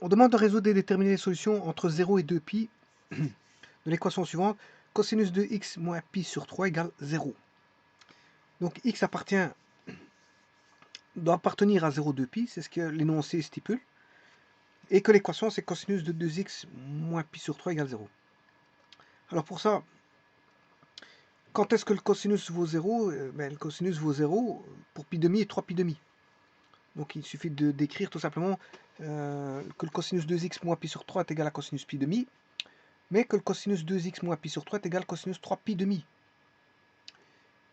On demande de résoudre et déterminer les solutions entre 0 et 2π de l'équation suivante. Cosinus de x moins pi sur 3 égale 0. Donc x doit appartenir à 0,2π, c'est ce que l'énoncé stipule. Et que l'équation, c'est cosinus de 2x moins pi sur 3 égale 0. Alors pour ça, quand est-ce que le cosinus vaut 0? Le cosinus vaut 0 pour pi demi et 3 pi demi. Donc il suffit de d'écrire tout simplement que le cosinus 2x moins pi sur 3 est égal à cosinus pi demi, mais que le cosinus 2x moins pi sur 3 est égal à cosinus 3 pi demi.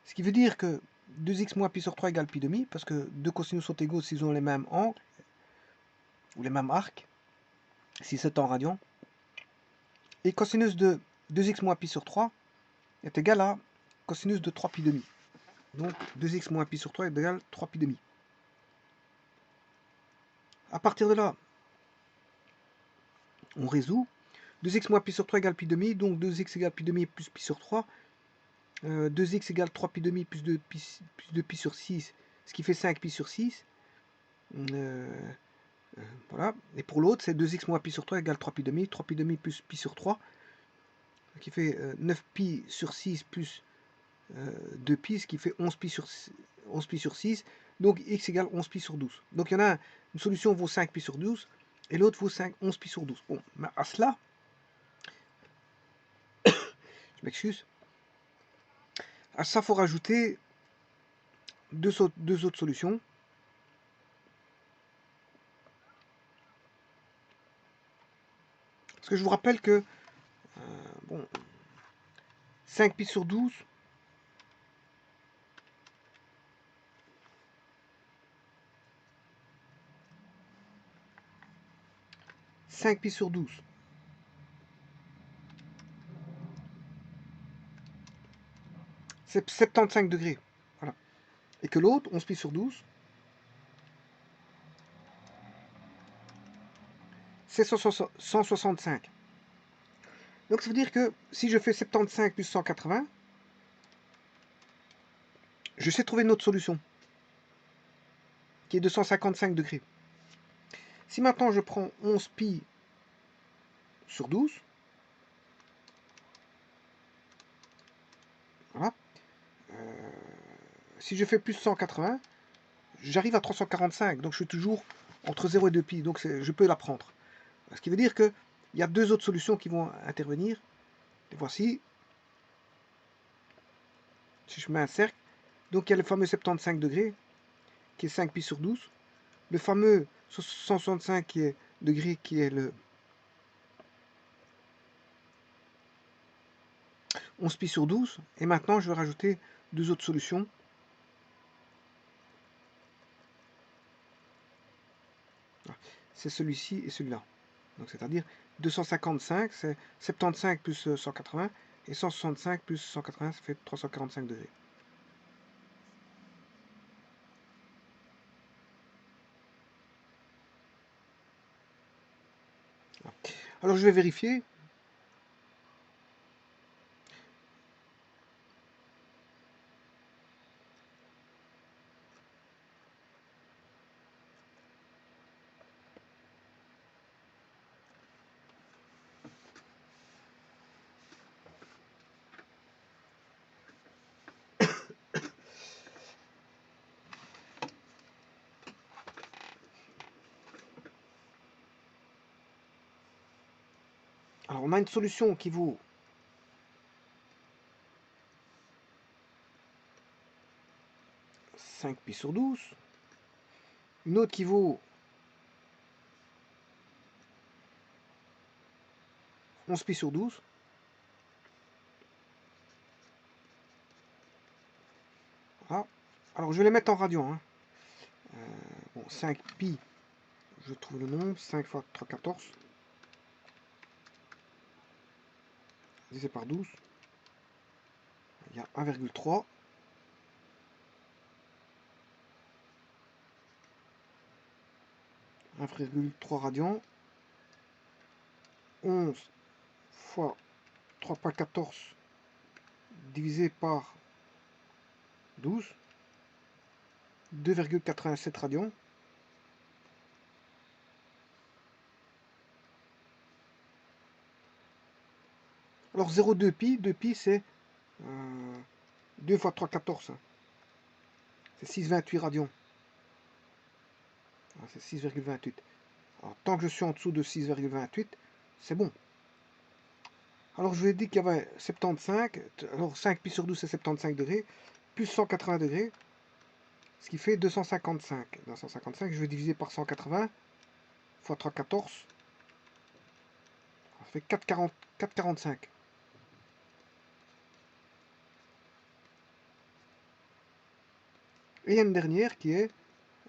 Ce qui veut dire que 2x moins pi sur 3 égale pi demi, parce que deux cosinus sont égaux s'ils ont les mêmes angles, ou les mêmes arcs, si c'est en radian. Et cosinus de 2x moins pi sur 3 est égal à cosinus de 3 pi demi. Donc 2x moins pi sur 3 est égal à 3 pi demi. À partir de là, on résout. 2x moins pi sur 3 égale pi demi, donc 2x égale pi demi plus pi sur 3. 2x égale 3 pi demi plus 2 pi sur 6, ce qui fait 5 pi sur 6. Voilà. Et pour l'autre, c'est 2x moins pi sur 3 égale 3 pi demi plus pi sur 3, ce qui fait 9 pi sur 6 plus 2 pi, ce qui fait 11 pi sur 6. Donc x égale 11 pi sur 12. Donc il y en a une solution vaut 5 pi sur 12 et l'autre vaut 11 pi sur 12. Bon, mais à cela, je m'excuse, à ça, il faut rajouter deux autres solutions. Parce que je vous rappelle que bon, 5 pi sur 12, c'est 75 degrés. Voilà. Et que l'autre, 11 pi sur 12, c'est 165. Donc ça veut dire que si je fais 75 plus 180, je sais trouver une autre solution, qui est de 155 degrés. Si maintenant je prends 11 pi sur 12, voilà, si je fais plus 180, j'arrive à 345, donc je suis toujours entre 0 et 2 pi, donc je peux la prendre. Ce qui veut dire qu'il y a deux autres solutions qui vont intervenir. Et voici, si je mets un cercle, donc il y a le fameux 75 degrés, qui est 5 pi sur 12, le fameux 165 degrés, qui est le 11 pi sur 12, et maintenant je vais rajouter deux autres solutions. C'est celui-ci et celui-là. Donc c'est-à-dire 255, c'est 75 plus 180, et 165 plus 180, ça fait 345 degrés. Alors je vais vérifier. Alors on a une solution qui vaut 5 pi sur 12, une autre qui vaut 11 pi sur 12. Voilà. Alors je vais les mettre en radian. Hein. Bon, 5 pi, je trouve le nombre, 5 fois 3, 14. Divisé par 12. Il y a 1,3. 1,3 radians. 11 fois 3 par 14 divisé par 12. 2,87 radians. Alors 0,2 pi, 2 pi c'est 2 fois 3, 14. Hein. C'est 6,28 radians. Ah, c'est 6,28. Alors tant que je suis en dessous de 6,28, c'est bon. Alors je vous ai dit qu'il y avait 75, alors 5 pi sur 12 c'est 75 degrés, plus 180 degrés, ce qui fait 255. 255, je vais diviser par 180, fois 3, 14, ça fait 4,40, 4,45. Et il y a une dernière qui est,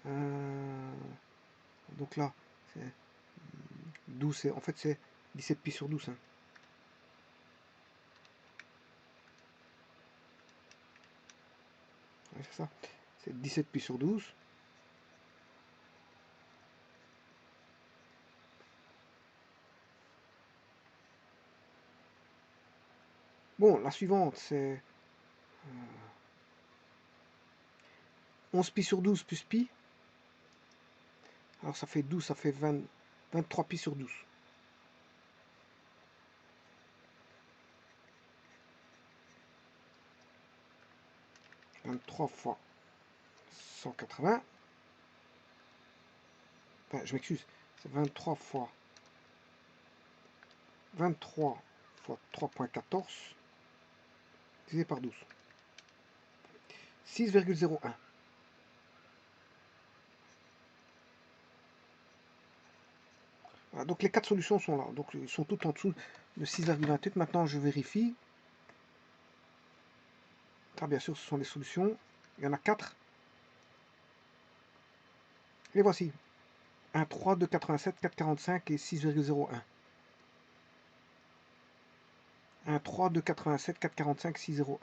donc là, c'est 12, en fait c'est 17 pi sur 12. Hein. Ouais, c'est ça, c'est 17 pi sur 12. Bon, la suivante c'est 11 pi sur 12 plus pi. Alors ça fait 12, ça fait 20, 23 pi sur 12. 23 fois 180. Enfin, je m'excuse. C'est 23 fois 23 fois 3,14 divisé par 12. 6,01. Voilà, donc les 4 solutions sont là. Donc ils sont toutes en dessous de 6,28. Maintenant je vérifie. Car bien sûr ce sont les solutions. Il y en a 4. Les voici. 1,3, 2,87, 4,45 et 6,01. 1,3, 2,87, 4,45, 6,01.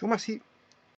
Je vous remercie.